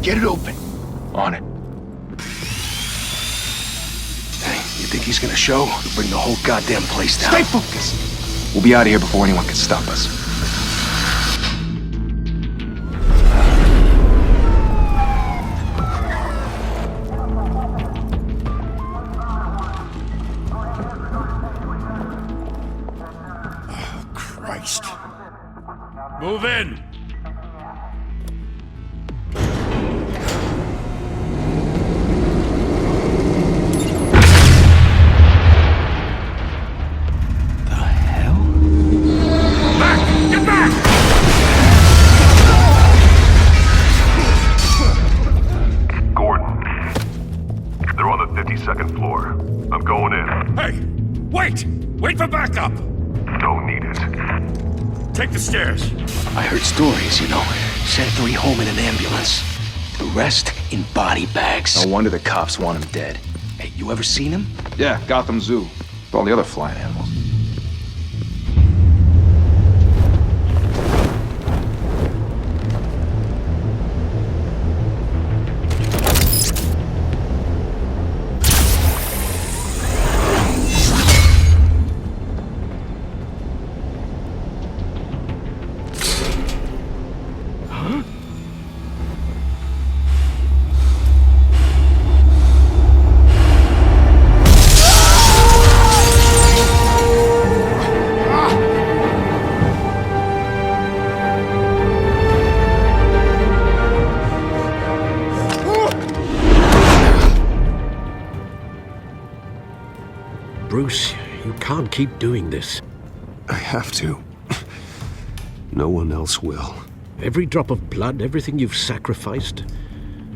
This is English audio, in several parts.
Get it open. On it. Hey, you think he's gonna show? He'll bring the whole goddamn place down. Stay focused. We'll be out of here before anyone can stop us. Oh, Christ. Move in! Wait for backup! Don't need it. Take the stairs. I heard stories, you know. Sent 3 home in an ambulance. The rest in body bags. No wonder the cops want him dead. Hey, you ever seen him? Yeah, Gotham Zoo. With all the other flying animals. Bruce, you can't keep doing this. I have to. No one else will. Every drop of blood, everything you've sacrificed.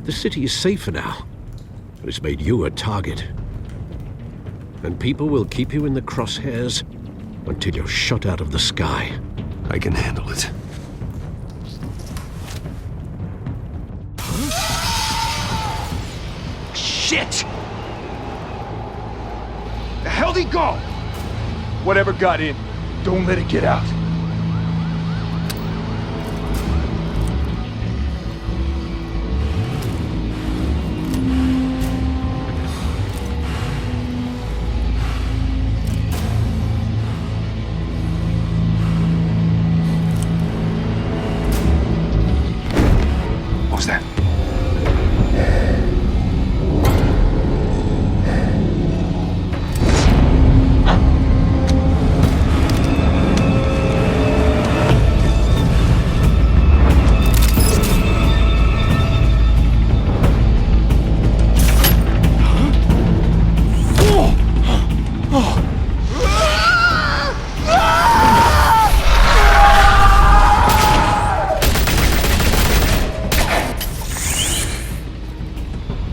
The city is safer now. It's made you a target. And people will keep you in the crosshairs until you're shot out of the sky. I can handle it. Shit! The hell'd he go? Whatever got in, don't let it get out. What was that?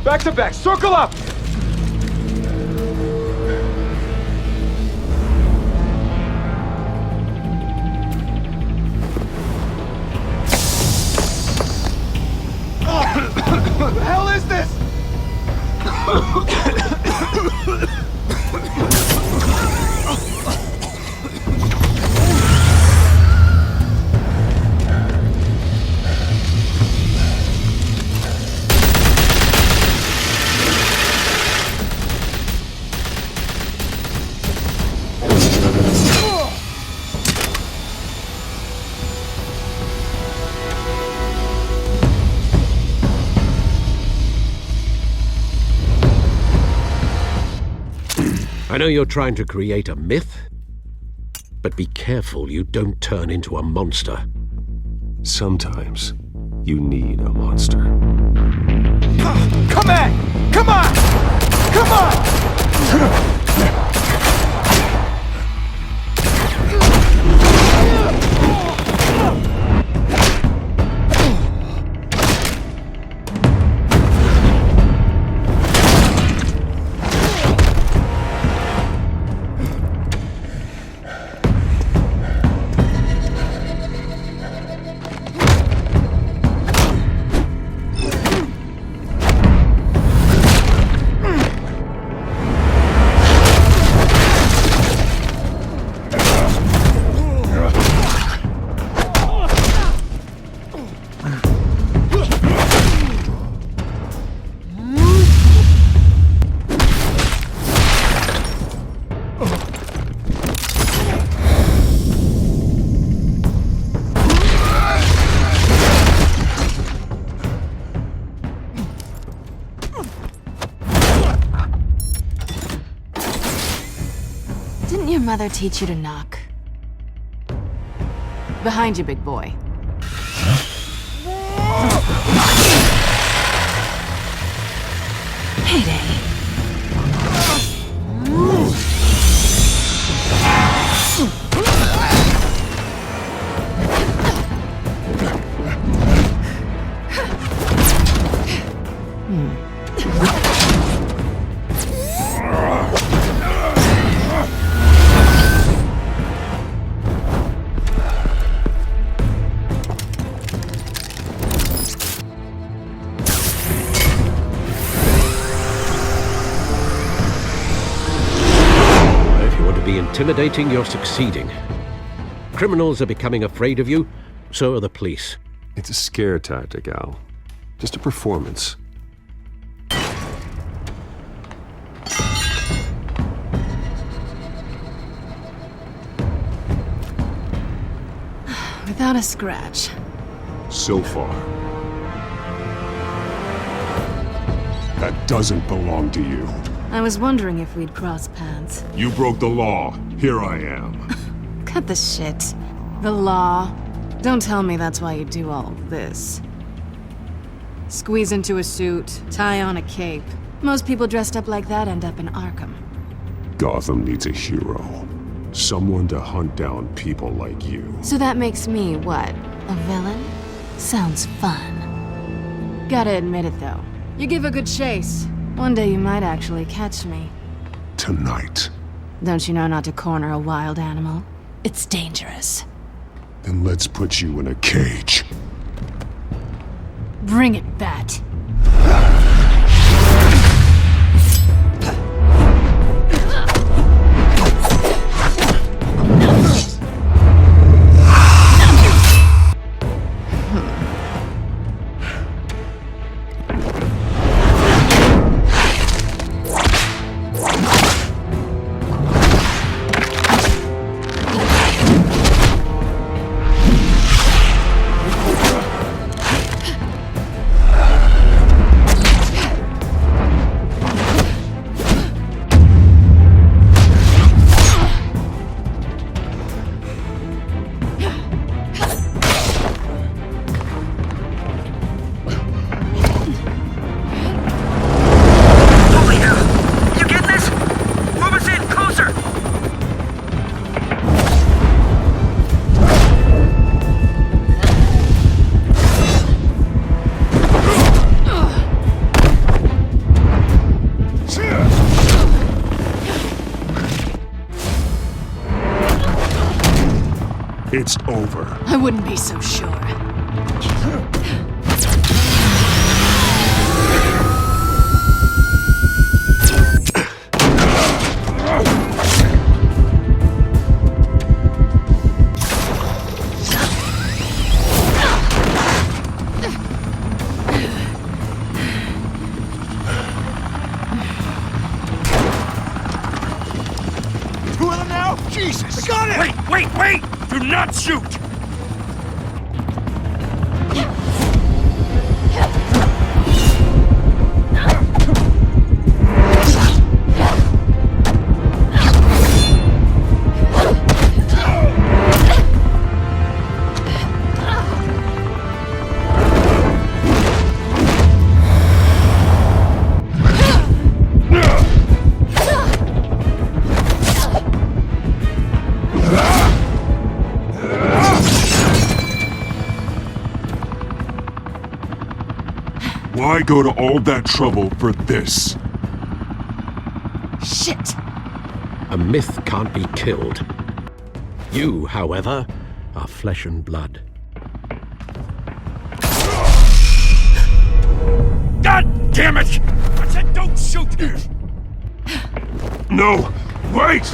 Back to back, circle up! What the hell is this? I know you're trying to create a myth, but be careful you don't turn into a monster. Sometimes you need a monster. Come on! Come on! Come on! mother teach you to knock? Behind you, big boy. Heyday. Intimidating, you're succeeding. Criminals are becoming afraid of you, so are the police. It's a scare tactic, Al. Just a performance. Without a scratch. So far. That doesn't belong to you. I was wondering if we'd cross paths. You broke the law. Here I am. Cut the shit. The law. Don't tell me that's why you do all of this. Squeeze into a suit, tie on a cape. Most people dressed up like that end up in Arkham. Gotham needs a hero. Someone to hunt down people like you. So that makes me, what, a villain? Sounds fun. Gotta admit it, though. You give a good chase. One day you might actually catch me. Tonight. Don't you know not to corner a wild animal? It's dangerous. Then let's put you in a cage. Bring it, Bat. It's over. I wouldn't be so sure. Two of them now? Jesus! I got it! Wait! Do not shoot! Why go to all that trouble for this? Shit! A myth can't be killed. You, however, are flesh and blood. God damn it! I said don't shoot! No! Wait!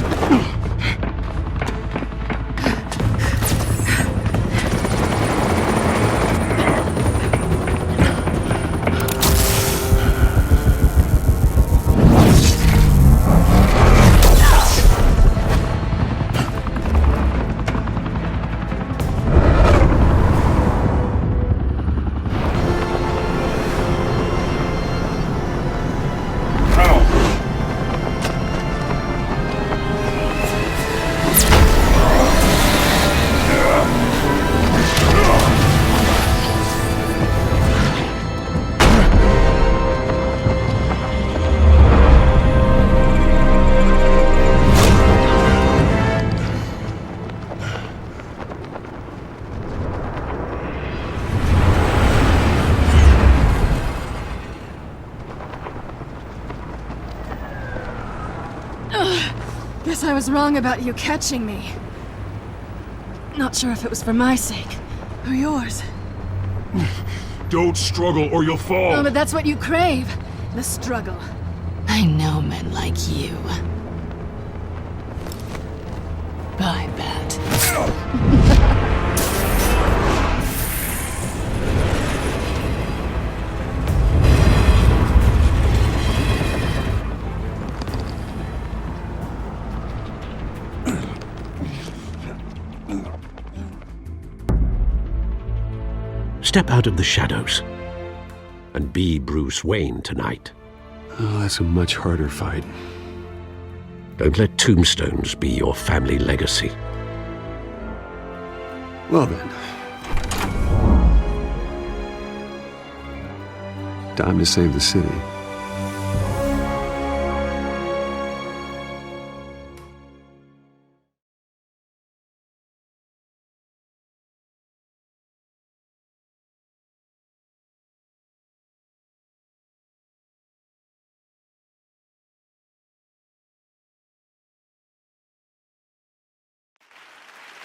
guess I was wrong about you catching me. Not sure if it was for my sake, or yours. Don't struggle or you'll fall. Oh, but that's what you crave. The struggle. I know men like you. Bye, Bat. Step out of the shadows and be Bruce Wayne tonight. Oh, that's a much harder fight. Don't let tombstones be your family legacy. Well then. Time to save the city.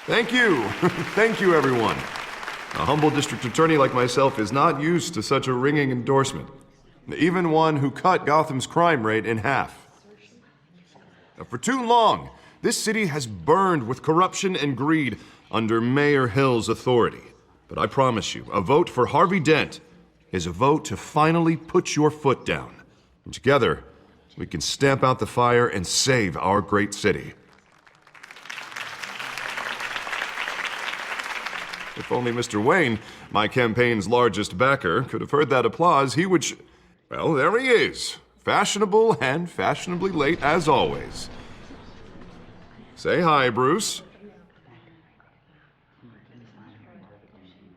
Thank you. Thank you, everyone. A humble district attorney like myself is not used to such a ringing endorsement. Even one who cut Gotham's crime rate in half. For too long, this city has burned with corruption and greed under Mayor Hill's authority. But I promise you, a vote for Harvey Dent is a vote to finally put your foot down. And together, we can stamp out the fire and save our great city. If only Mr. Wayne, my campaign's largest backer, could have heard that applause, he would well, there he is. Fashionable and fashionably late as always. Say hi, Bruce.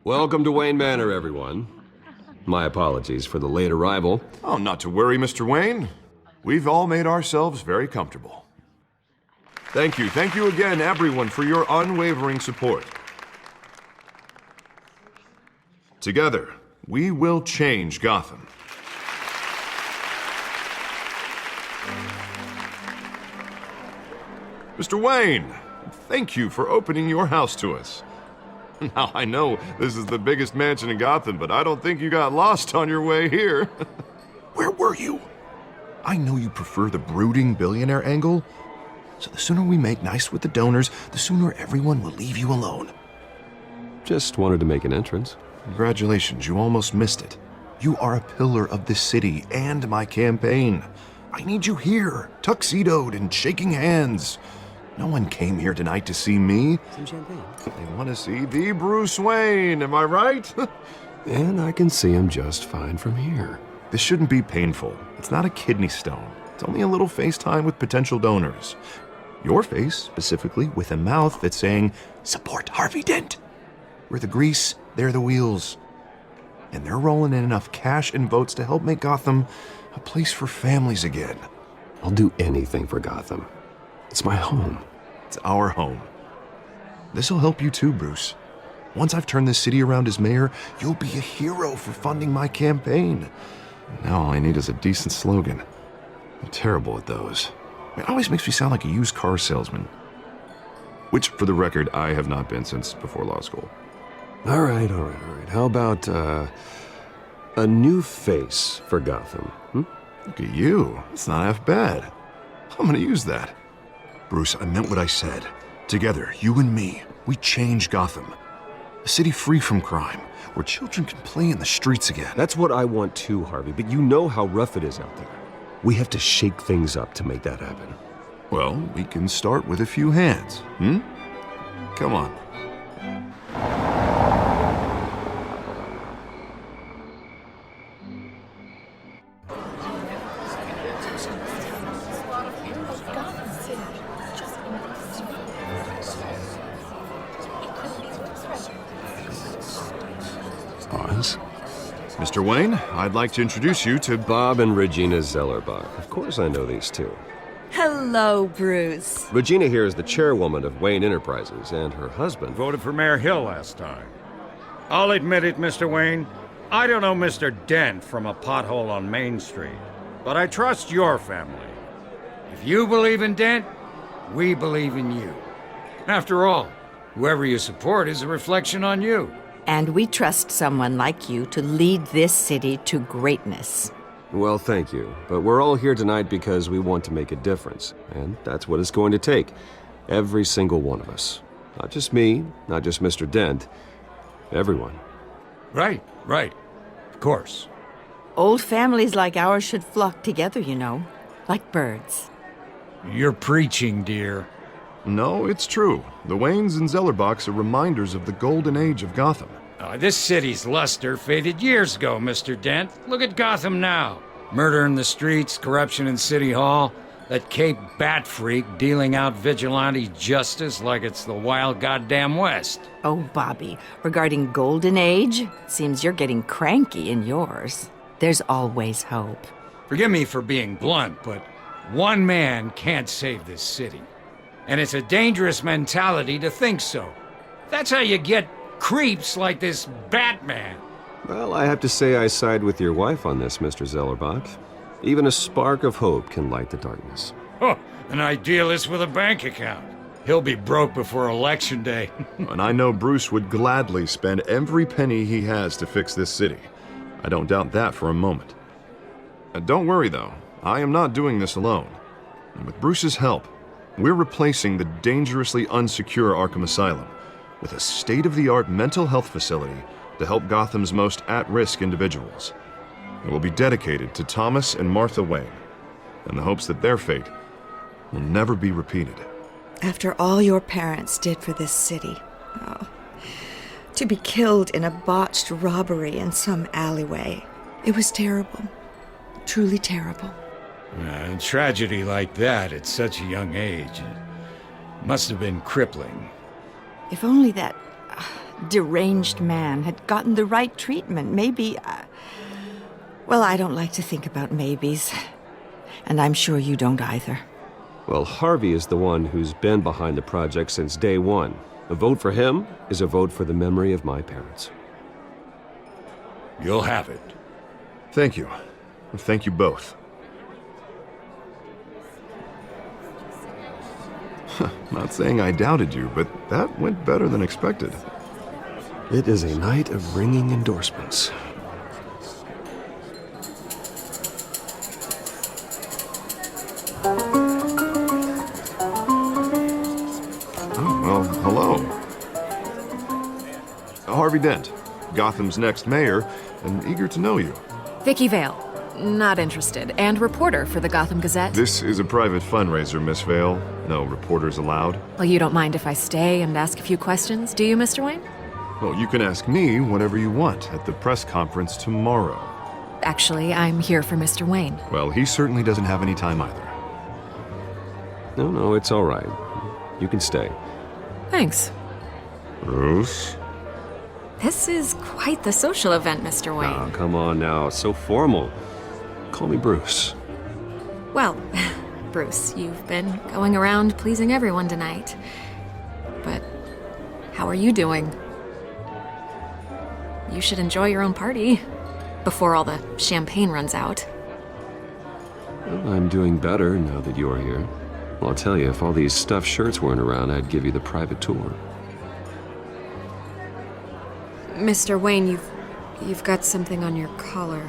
Welcome to Wayne Manor, everyone. My apologies for the late arrival. Oh, not to worry, Mr. Wayne. We've all made ourselves very comfortable. Thank you again, everyone, for your unwavering support. Together, we will change Gotham. Mr. Wayne, thank you for opening your house to us. Now, I know this is the biggest mansion in Gotham, but I don't think you got lost on your way here. Where were you? I know you prefer the brooding billionaire angle, so the sooner we make nice with the donors, the sooner everyone will leave you alone. Just wanted to make an entrance. Congratulations, you almost missed it. You are a pillar of this city and my campaign. I need you here, tuxedoed and shaking hands. No one came here tonight to see me. Some champagne. They want to see the Bruce Wayne, am I right? And I can see him just fine from here. This shouldn't be painful. It's not a kidney stone. It's only a little FaceTime with potential donors. Your face, specifically, with a mouth that's saying, support Harvey Dent. We're the grease, they're the wheels. And they're rolling in enough cash and votes to help make Gotham a place for families again. I'll do anything for Gotham. It's my home. It's our home. This'll help you too, Bruce. Once I've turned this city around as mayor, you'll be a hero for funding my campaign. Now all I need is a decent slogan. I'm terrible at those. It always makes me sound like a used car salesman. Which, for the record, I have not been since before law school. All right. How about, a new face for Gotham? Look at you. It's not half bad. I'm gonna use that. Bruce, I meant what I said. Together, you and me, we change Gotham. A city free from crime, where children can play in the streets again. That's what I want too, Harvey, but you know how rough it is out there. We have to shake things up to make that happen. Well, we can start with a few hands, Come on. Mr. Wayne, I'd like to introduce you to Bob and Regina Zellerbach. Of course I know these two. Hello, Bruce. Regina here is the chairwoman of Wayne Enterprises, and her husband... Voted for Mayor Hill last time. I'll admit it, Mr. Wayne. I don't know Mr. Dent from a pothole on Main Street, but I trust your family. If you believe in Dent, We believe in you. After all, whoever you support is a reflection on you. And we trust someone like you to lead this city to greatness. Well, thank you. But we're all here tonight because we want to make a difference. And that's what it's going to take. Every single one of us. Not just me, not just Mr. Dent. Everyone. Right. Of course. Old families like ours should flock together, you know. Like birds. You're preaching, dear. No, it's true. The Waynes and Zellerbachs are reminders of the golden age of Gotham. This city's luster faded years ago, Mr. Dent. Look at Gotham now. Murder in the streets, corruption in City Hall, that Cape Bat freak dealing out vigilante justice like it's the wild goddamn West. Oh, Bobby, regarding Golden Age, seems you're getting cranky in yours. There's always hope. Forgive me for being blunt, but one man can't save this city. And it's a dangerous mentality to think so. That's how you get creeps like this Batman. Well, I have to say I side with your wife on this, Mr. Zellerbach. Even a spark of hope can light the darkness. Oh, an idealist with a bank account. He'll be broke before Election Day. And I know Bruce would gladly spend every penny he has to fix this city. I don't doubt that for a moment. Don't worry, though. I am not doing this alone. And with Bruce's help, we're replacing the dangerously unsecure Arkham Asylum with a state-of-the-art mental health facility to help Gotham's most at-risk individuals. It will be dedicated to Thomas and Martha Wayne, in the hopes that their fate will never be repeated. After all your parents did for this city, to be killed in a botched robbery in some alleyway, it was terrible. Truly terrible. A tragedy like that at such a young age must have been crippling. If only that deranged man had gotten the right treatment, maybe... Well, I don't like to think about maybes. And I'm sure you don't either. Well, Harvey is the one who's been behind the project since day one. A vote for him is a vote for the memory of my parents. You'll have it. Thank you. Thank you both. Not saying I doubted you, but that went better than expected. It is a night of ringing endorsements. Hello. Harvey Dent, Gotham's next mayor, and eager to know you. Vicky Vale. Not interested. And reporter for the Gotham Gazette. This is a private fundraiser, Miss Vale. No reporters allowed. Well, you don't mind if I stay and ask a few questions, do you, Mr. Wayne? Well, you can ask me whatever you want at the press conference tomorrow. Actually, I'm here for Mr. Wayne. Well, he certainly doesn't have any time either. No, it's all right. You can stay. Thanks. Bruce? This is quite the social event, Mr. Wayne. Oh, come on now. It's so formal. Call me Bruce. Well, Bruce, you've been going around pleasing everyone tonight. But how are you doing? You should enjoy your own party before all the champagne runs out. Well, I'm doing better now that you're here. Well, I'll tell you, if all these stuffed shirts weren't around, I'd give you the private tour. Mr. Wayne, you've got something on your collar.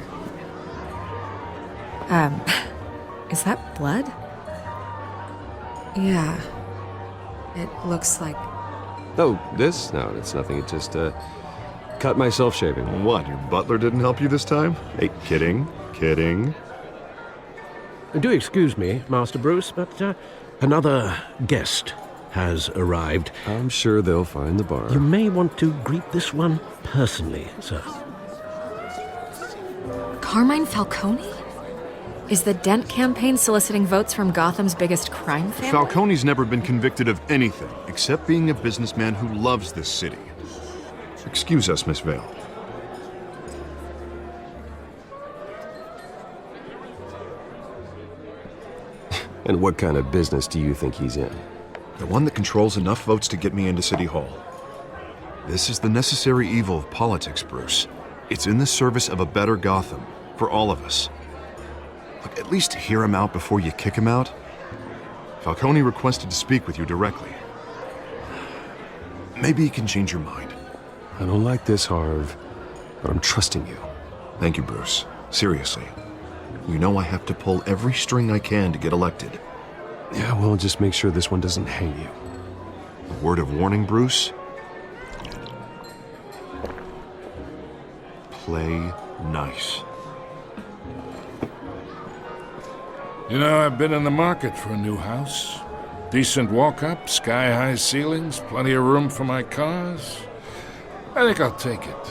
Is that blood? Yeah. It looks like... Oh, this? No, it's nothing. It just, cut myself shaving. What, your butler didn't help you this time? Hey, kidding. Do excuse me, Master Bruce, but another guest has arrived. I'm sure they'll find the bar. You may want to greet this one personally, sir. Carmine Falcone? Is the Dent campaign soliciting votes from Gotham's biggest crime family? Falcone's never been convicted of anything except being a businessman who loves this city. Excuse us, Miss Vale. And what kind of business do you think he's in? The one that controls enough votes to get me into City Hall. This is the necessary evil of politics, Bruce. It's in the service of a better Gotham, for all of us. Look, at least hear him out before you kick him out. Falcone requested to speak with you directly. Maybe he can change your mind. I don't like this, Harv, but I'm trusting you. Thank you, Bruce. Seriously. You know I have to pull every string I can to get elected. Yeah, well, just make sure this one doesn't hang you. A word of warning, Bruce? Play nice. You know, I've been in the market for a new house. Decent walk-up, sky-high ceilings, plenty of room for my cars. I think I'll take it.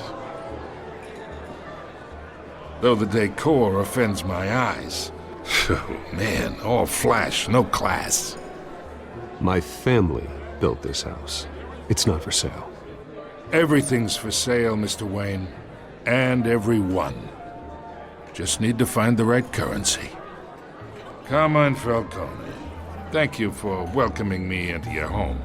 Though the decor offends my eyes. Oh, man, all flash, no class. My family built this house. It's not for sale. Everything's for sale, Mr. Wayne. And everyone. Just need to find the right currency. Carmine Falcone, thank you for welcoming me into your home.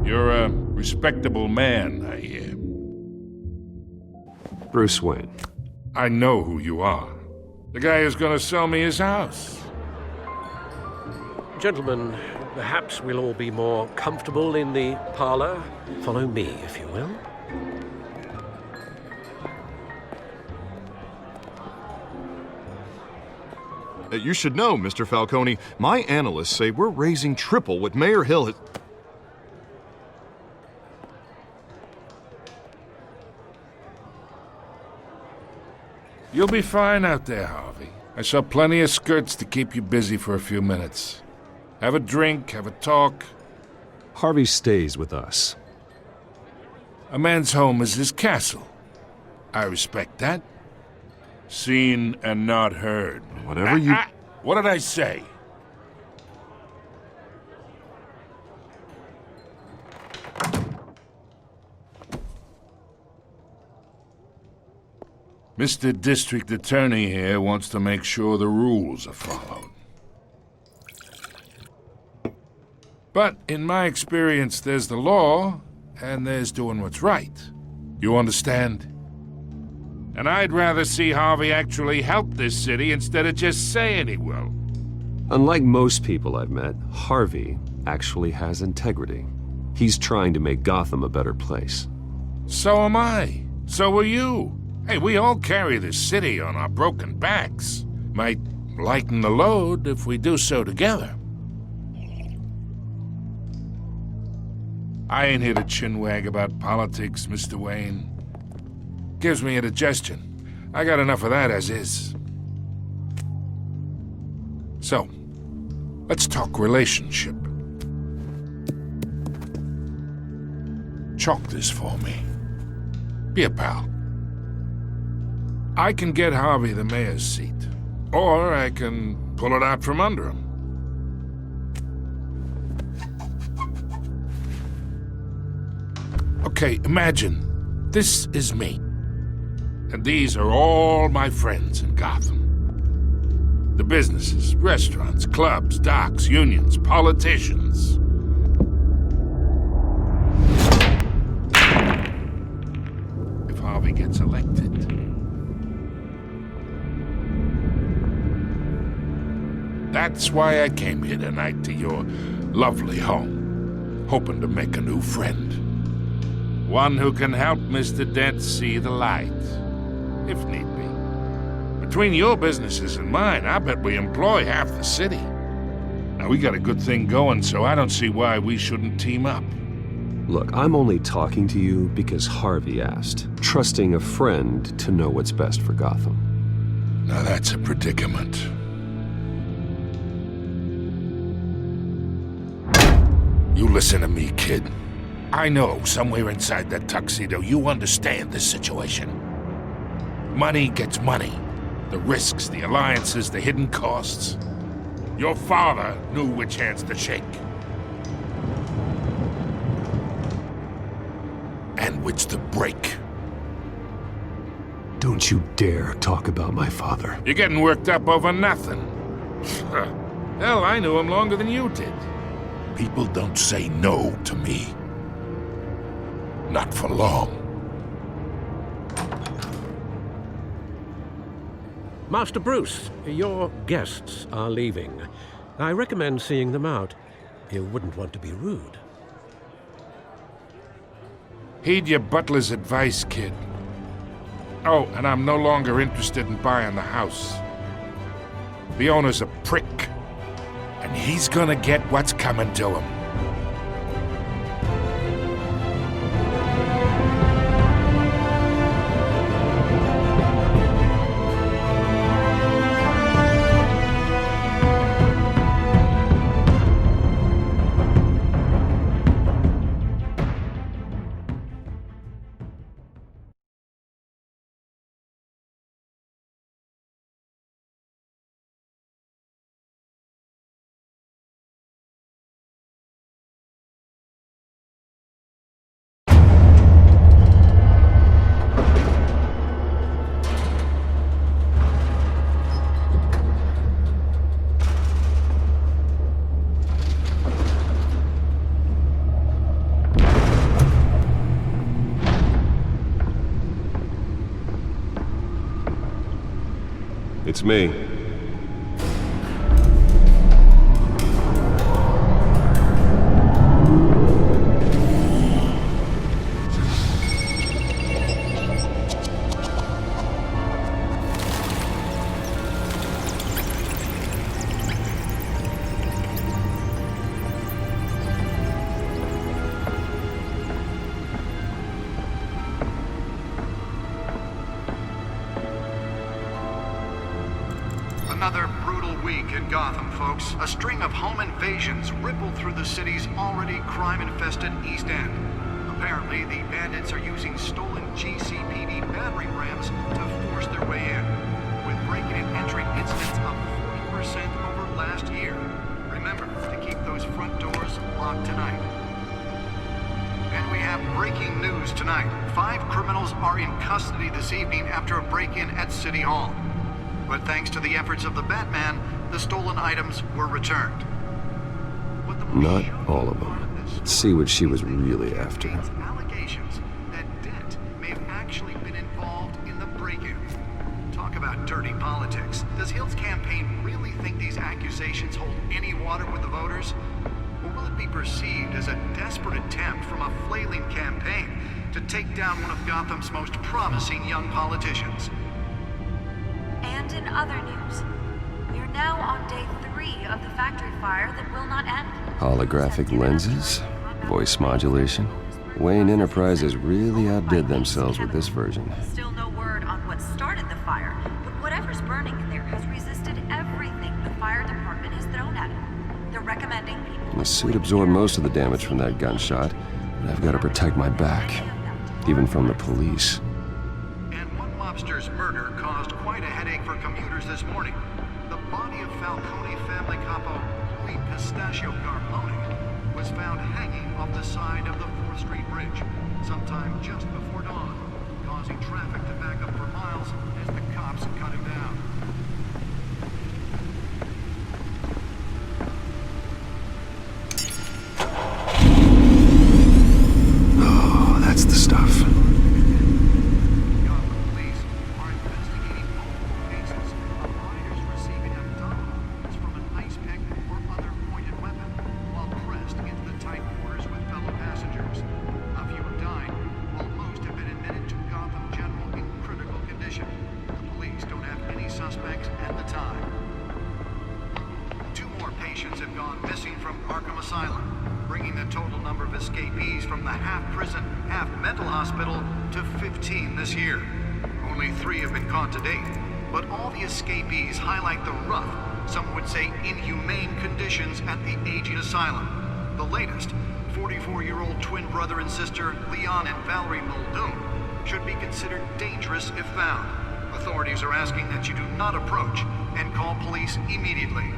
You're a respectable man, I hear. Bruce Wayne. I know who you are. The guy who's gonna sell me his house. Gentlemen, perhaps we'll all be more comfortable in the parlor. Follow me, if you will. You should know, Mr. Falcone, my analysts say we're raising triple what Mayor Hill has... You'll be fine out there, Harvey. I saw plenty of skirts to keep you busy for a few minutes. Have a drink, have a talk. Harvey stays with us. A man's home is his castle. I respect that. Seen and not heard. Whatever you... What did I say? Mr. District Attorney here wants to make sure the rules are followed. But in my experience, there's the law, and there's doing what's right. You understand? And I'd rather see Harvey actually help this city instead of just saying he will. Unlike most people I've met, Harvey actually has integrity. He's trying to make Gotham a better place. So am I. So are you. Hey, we all carry this city on our broken backs. Might lighten the load if we do so together. I ain't here to chinwag about politics, Mr. Wayne. Gives me indigestion. I got enough of that as is. So, let's talk relationship. Chalk this for me. Be a pal. I can get Harvey the mayor's seat, or I can pull it out from under him. Okay, imagine this is me, and these are all my friends in Gotham. The businesses, restaurants, clubs, docks, unions, politicians. If Harvey gets elected, that's why I came here tonight to your lovely home, hoping to make a new friend. One who can help Mr. Dent see the light, if need be. Between your businesses and mine, I bet we employ half the city. Now, we got a good thing going, so I don't see why we shouldn't team up. Look, I'm only talking to you because Harvey asked, trusting a friend to know what's best for Gotham. Now that's a predicament. You listen to me, kid. I know somewhere inside that tuxedo you understand this situation. Money gets money. The risks, the alliances, the hidden costs. Your father knew which hands to shake. And which to break. Don't you dare talk about my father. You're getting worked up over nothing. Hell, I knew him longer than you did. People don't say no to me. Not for long. Master Bruce, your guests are leaving. I recommend seeing them out. You wouldn't want to be rude. Heed your butler's advice, kid. Oh, and I'm no longer interested in buying the house. The owner's a prick, and he's gonna get what's coming to him. It's me. Another brutal week in Gotham, folks. A string of home invasions rippled through the city's already crime-infested East End. Apparently, the bandits are using stolen GCPD battering rams to force their way in, with breaking and entering incidents up 40% over last year. Remember to keep those front doors locked tonight. And we have breaking news tonight. 5 criminals are in custody this evening after a break-in at City Hall. But thanks to the efforts of the Batman, the stolen items were returned. Not all of them. Let's see what she was really after. Allegations that Dent may have actually been involved in the break-in. Talk about dirty politics. Does Hill's campaign really think these accusations hold any water with the voters? Or will it be perceived as a desperate attempt from a flailing campaign to take down one of Gotham's most promising young politicians? And in other news, we are now on day 3 of the factory fire that will not end. Holographic lenses? Voice modulation? Wayne Enterprises really outdid themselves with this version. Still no word on what started the fire, but whatever's burning in there has resisted everything the fire department has thrown at it. They're recommending people... The suit absorbed most of the damage from that gunshot, but I've got to protect my back, even from the police. Mobster's murder caused quite a headache for commuters this morning. The body of Falcone family capo Louis Pistachio Garpone was found hanging off the side of the 4th Street Bridge sometime just before dawn, causing traffic to back up for miles as the cops cut him down. Oh, that's the stuff. This year. Only 3 have been caught to date, but all the escapees highlight the rough, some would say inhumane conditions at the aging asylum. The latest, 44-year-old twin brother and sister Leon and Valerie Muldoon, should be considered dangerous if found. Authorities are asking that you do not approach and call police immediately.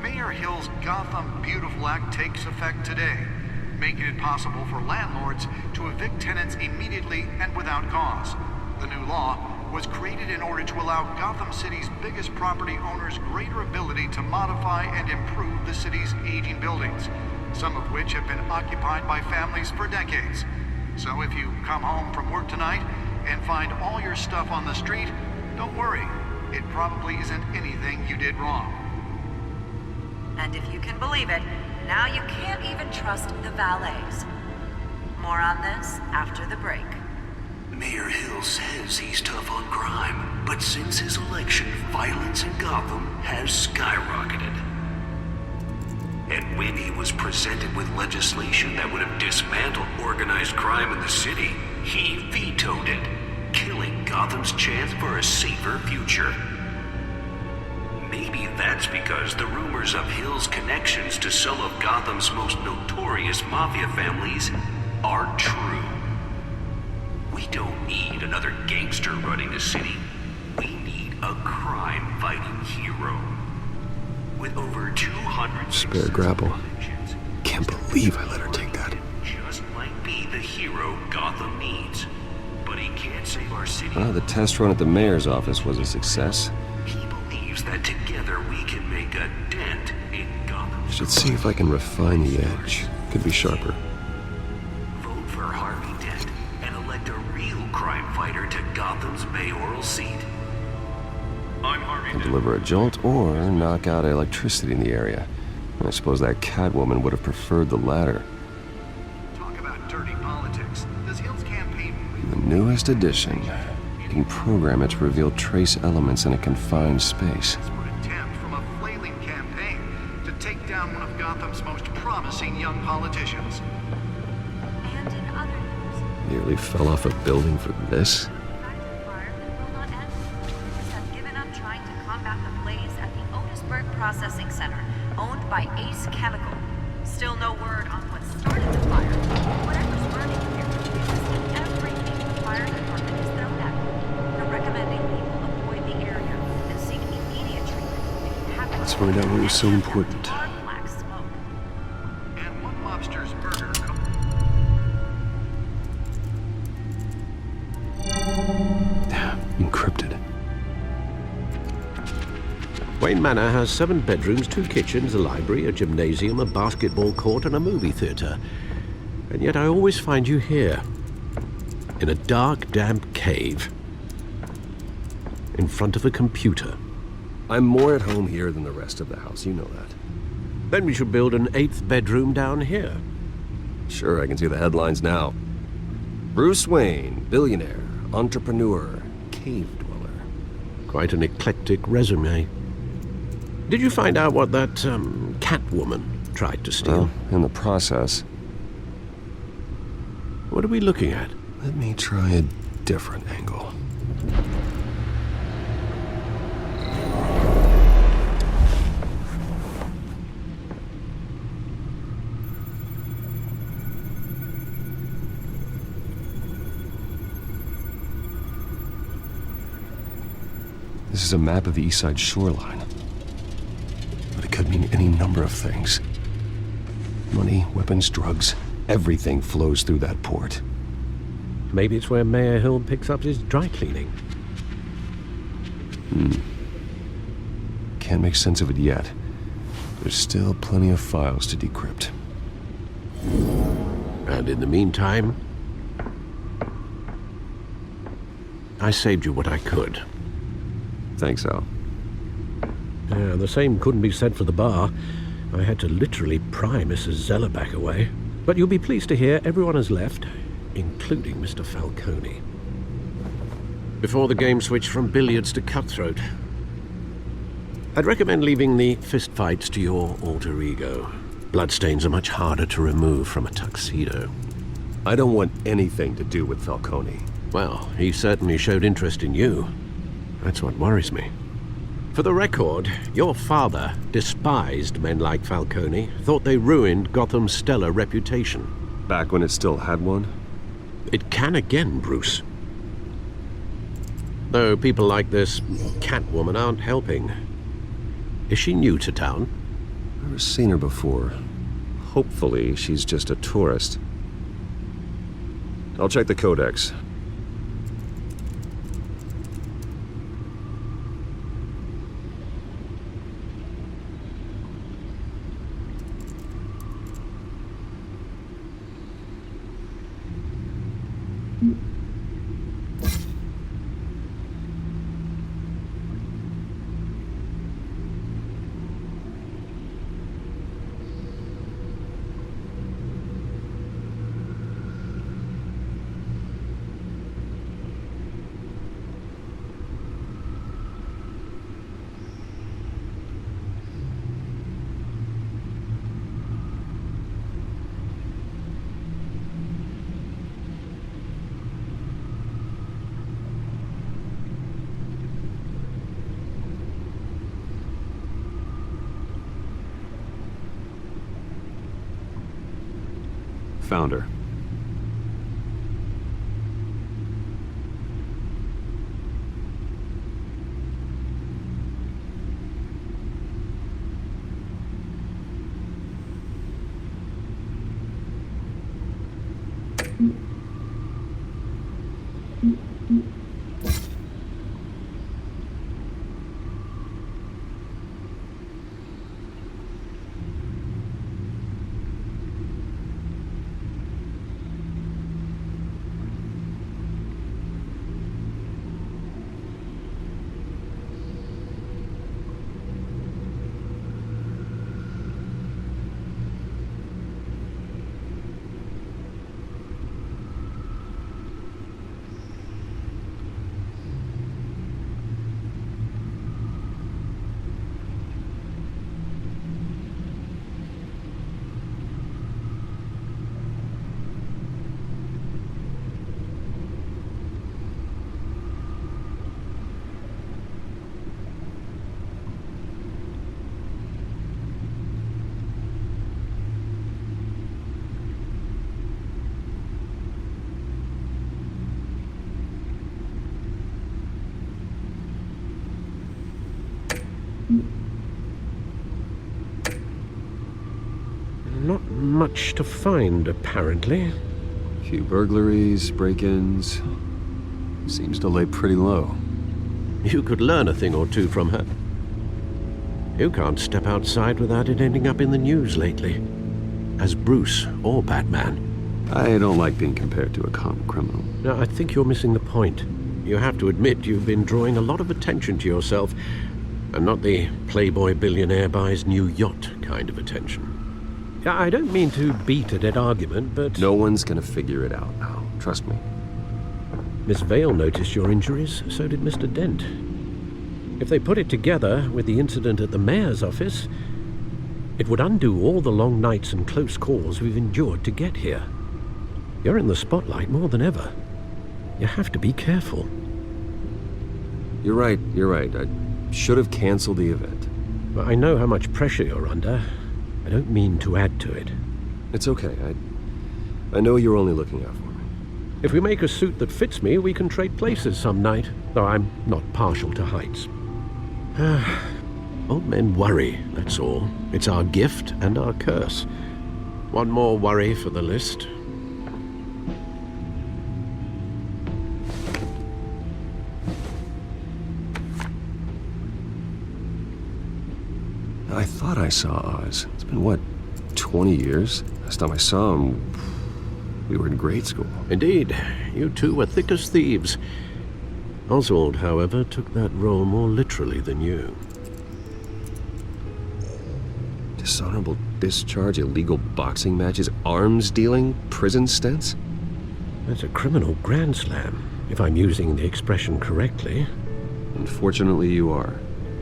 Mayor Hill's Gotham Beautiful Act takes effect today, making it possible for landlords to evict tenants immediately and without cause. The new law was created in order to allow Gotham City's biggest property owners greater ability to modify and improve the city's aging buildings, some of which have been occupied by families for decades. So if you come home from work tonight and find all your stuff on the street, don't worry. It probably isn't anything you did wrong. And if you can believe it, now you can't even trust the valets. More on this after the break. Mayor Hill says he's tough on crime, but since his election, violence in Gotham has skyrocketed. And when he was presented with legislation that would have dismantled organized crime in the city, he vetoed it, killing Gotham's chance for a safer future. Maybe that's because the rumors of Hill's connections to some of Gotham's most notorious mafia families are true. We don't need another gangster running the city. We need a crime-fighting hero. With over 200 spare grapple. Can't believe I let her take that. Just might be the hero Gotham needs. But he can't save our city. The test run at the mayor's office was a success. He believes that together we can make a dent in Gotham. Should see if I can refine the edge. Could be sharper. Vote for Harvey Dent and elect a real crime fighter to Gotham's mayoral seat. I'm Harvey And Dent. deliver a jolt or knock out electricity in the area. I suppose that Catwoman would have preferred the latter. Talk about dirty politics. Does Hill's campaign The newest addition. You can program it to reveal trace elements in a confined space. would attempt from a flailing campaign to take down one of Gotham's most promising young politicians? And in other news, Nearly fell off a building for this? fire that will not end. Police have given up trying to combat the blaze at the Otisburg Processing Center, owned by Ace Chemical. Still no word on what started the fire. Whatever's burning here is everything the fire department is thrown at. They're recommending people avoid the area and seek immediate treatment if you happen Let's to find out what was so important. dark black smoke. And one lobster's murder. Encrypted. Wayne Manor has 7 bedrooms, 2 kitchens, a library, a gymnasium, a basketball court, and a movie theater. And yet I always find you here, in a dark, damp cave, in front of a computer. I'm more at home here than the rest of the house, you know that. Then we should build an 8th bedroom down here. Sure, I can see the headlines now. Bruce Wayne, billionaire, entrepreneur, cave dweller. Quite an eclectic resume. Did you find out what that, Catwoman tried to steal? Well, in the process. What are we looking at? Let me try a different angle. This is a map of the East Side shoreline. But it could mean any number of things. Money, weapons, drugs, everything flows through that port. Maybe it's where Mayor Hill picks up his dry cleaning. Can't make sense of it yet. There's still plenty of files to decrypt. And in the meantime, I saved you what I could. Thanks, Al. Yeah, the same couldn't be said for the bar. I had to literally pry Mrs. Zeller back away. But you'll be pleased to hear everyone has left, including Mr. Falcone. Before the game switched from billiards to cutthroat. I'd recommend leaving the fistfights to your alter ego. Bloodstains are much harder to remove from a tuxedo. I don't want anything to do with Falcone. Well, he certainly showed interest in you. That's what worries me. For the record, your father despised men like Falcone, thought they ruined Gotham's stellar reputation. Back when it still had one? It can again, Bruce. Though people like this Catwoman aren't helping. Is she new to town? Never seen her before. Hopefully, she's just a tourist. I'll check the codex. found her. Not much to find, apparently. Few burglaries, break-ins. Seems to lay pretty low. You could learn a thing or two from her. You can't step outside without it ending up in the news lately. As Bruce or Batman. I don't like being compared to a common criminal. No, I think you're missing the point. You have to admit you've been drawing a lot of attention to yourself, and not the playboy billionaire buys new yacht kind of attention. I don't mean to beat a dead argument, but... No one's gonna figure it out now. Trust me. Miss Vale noticed your injuries, so did Mr. Dent. If they put it together with the incident at the mayor's office, it would undo all the long nights and close calls we've endured to get here. You're in the spotlight more than ever. You have to be careful. You're right. I should have canceled the event. Well, I know how much pressure you're under. I don't mean to add to it. It's okay. I know you're only looking out for me. If we make a suit that fits me, we can trade places some night, though I'm not partial to heights. Old men worry, that's all. It's our gift and our curse. One more worry for the list. I thought I saw Oz. It's been, what, 20 years? Last time I saw him, we were in grade school. Indeed. You two were thick as thieves. Oswald, however, took that role more literally than you. Dishonorable discharge, illegal boxing matches, arms dealing, prison stints? That's a criminal grand slam, if I'm using the expression correctly. Unfortunately, you are.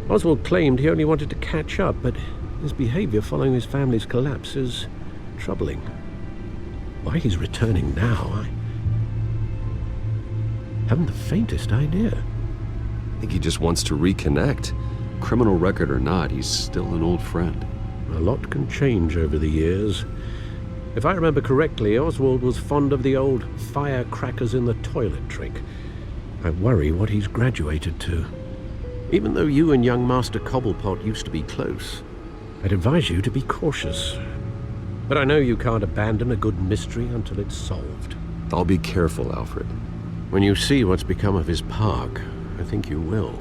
Oswald claimed he only wanted to catch up, but his behavior following his family's collapse is troubling. Why he's returning now, I haven't the faintest idea. I think he just wants to reconnect. Criminal record or not, he's still an old friend. A lot can change over the years. If I remember correctly, Oswald was fond of the old firecrackers in the toilet trick. I worry what he's graduated to. Even though you and young Master Cobblepot used to be close, I'd advise you to be cautious. But I know you can't abandon a good mystery until it's solved. I'll be careful, Alfred. When you see what's become of his park, I think you will.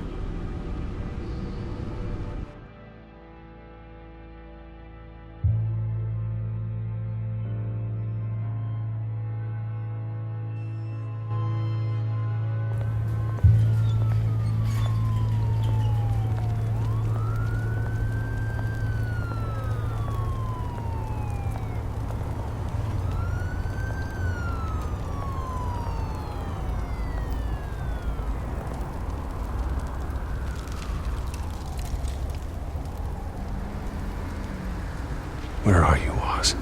Where are you, Oz?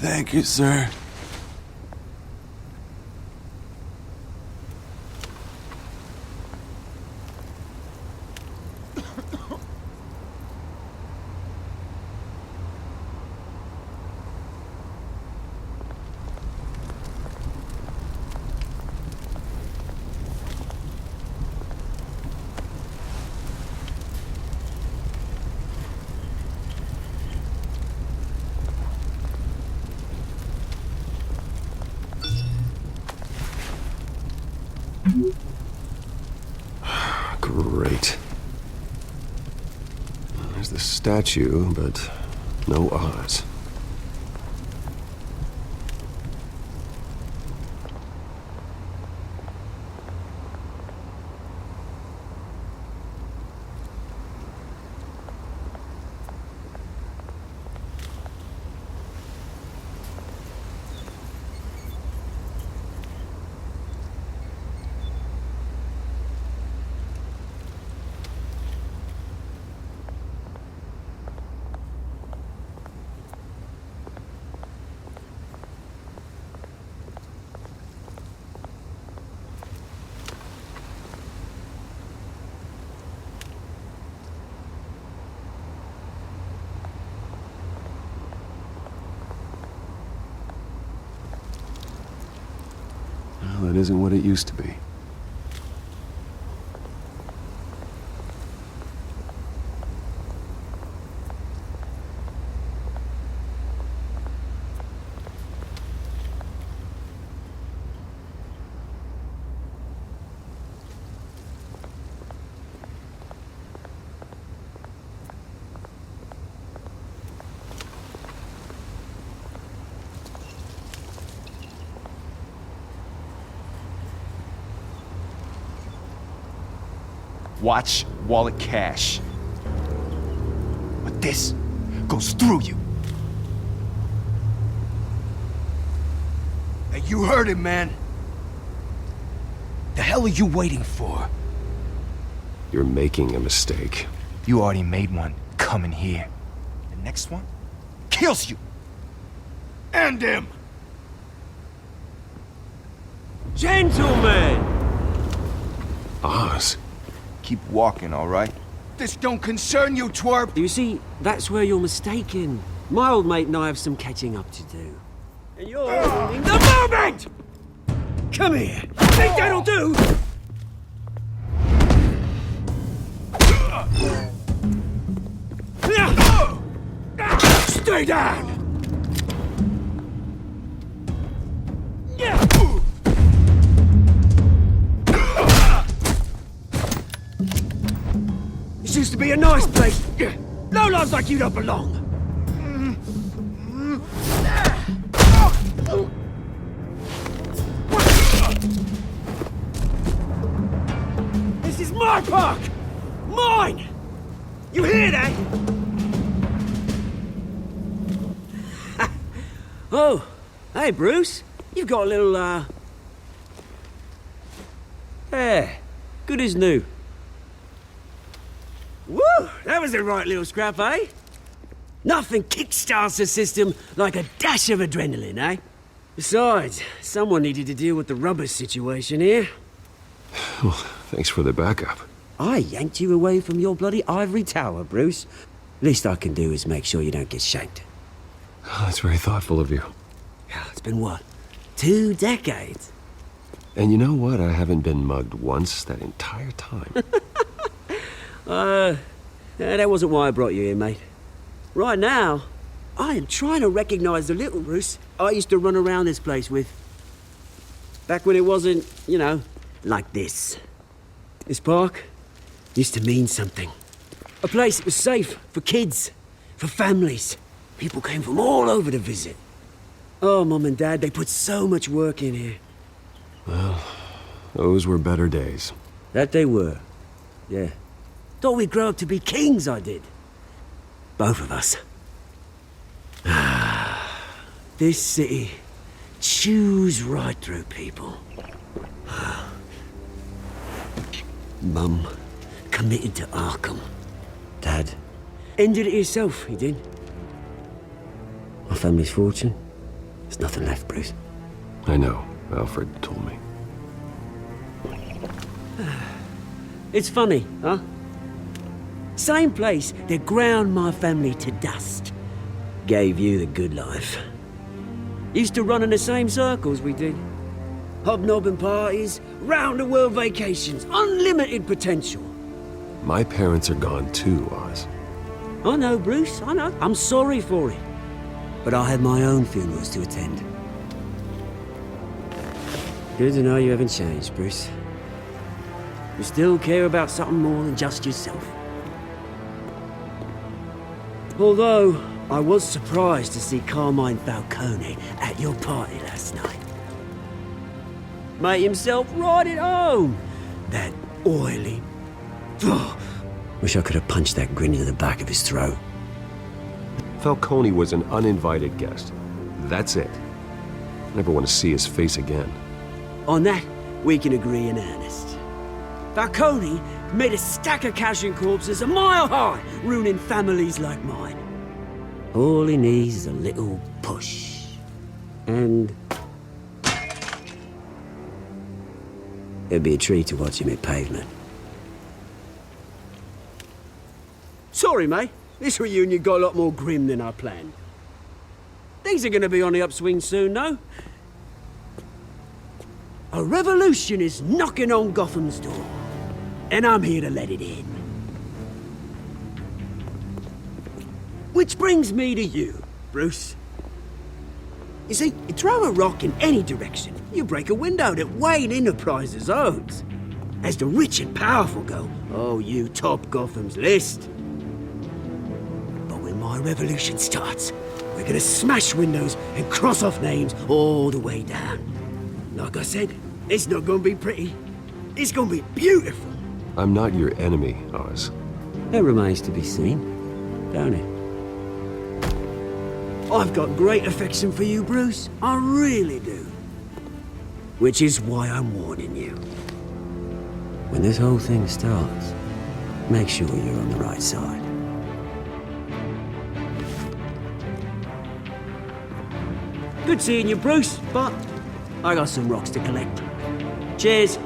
Thank you, sir. Great. There's the statue, but no Oz. Well, that isn't what it used to be. Watch wallet cash. But this goes through you. Hey, you heard it, man. The hell are you waiting for? You're making a mistake. You already made one coming here. The next one kills you. End him! Gentlemen! Oz. Keep walking, all right? This don't concern you, twerp! You see, that's where you're mistaken. My old mate and I have some catching up to do. And you're ruining the moment! Come here. Think that'll do? Stay down! This used to be a nice place. No lives like you don't belong. This is my park! Mine! You hear that? Oh, hey, Bruce. You've got a little, Yeah, good as new. Woo! That was a right little scrap, eh? Nothing kickstarts the system like a dash of adrenaline, eh? Besides, someone needed to deal with the rubber situation here. Well, thanks for the backup. I yanked you away from your bloody ivory tower, Bruce. Least I can do is make sure you don't get shanked. Oh, that's very thoughtful of you. Yeah, it's been what? 2 decades? And you know what? I haven't been mugged once that entire time. That wasn't why I brought you here, mate. Right now, I am trying to recognize the little Bruce I used to run around this place with. Back when it wasn't, you know, like this. This park used to mean something. A place that was safe for kids, for families. People came from all over to visit. Oh, Mum and Dad, they put so much work in here. Well, those were better days. That they were. Yeah. Thought we'd grow up to be kings, I did. Both of us. This city chews right through people. Mum committed to Arkham. Dad ended it himself, he did. My family's fortune, There's nothing left, Bruce. I know. Alfred told me. It's funny, huh? Same place that ground my family to dust. Gave you the good life. Used to run in the same circles we did. Hobnobbing parties, round-the-world vacations, unlimited potential. My parents are gone too, Oz. I know, Bruce, I know. I'm sorry for it. But I had my own funerals to attend. Good to know you haven't changed, Bruce. You still care about something more than just yourself. Although, I was surprised to see Carmine Falcone at your party last night. Made himself right at home. That oily... Oh, wish I could have punched that grin into the back of his throat. Falcone was an uninvited guest. That's it. Never want to see his face again. On that, we can agree in earnest. Falcone made a stack of cash and corpses a mile high, ruining families like mine. All he needs is a little push. And... it'd be a treat to watch him hit pavement. Sorry, mate. This reunion got a lot more grim than I planned. Things are gonna be on the upswing soon, though. A revolution is knocking on Gotham's door. And I'm here to let it in. Which brings me to you, Bruce. You see, you throw a rock in any direction, you break a window that Wayne Enterprises owns. As the rich and powerful go, oh, you top Gotham's list. But when my revolution starts, we're gonna smash windows and cross off names all the way down. Like I said, it's not gonna be pretty. It's gonna be beautiful. I'm not your enemy, Oz. That remains to be seen, don't it? I've got great affection for you, Bruce. I really do. Which is why I'm warning you. When this whole thing starts, make sure you're on the right side. Good seeing you, Bruce, but I got some rocks to collect. Cheers.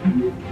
Mm-hmm.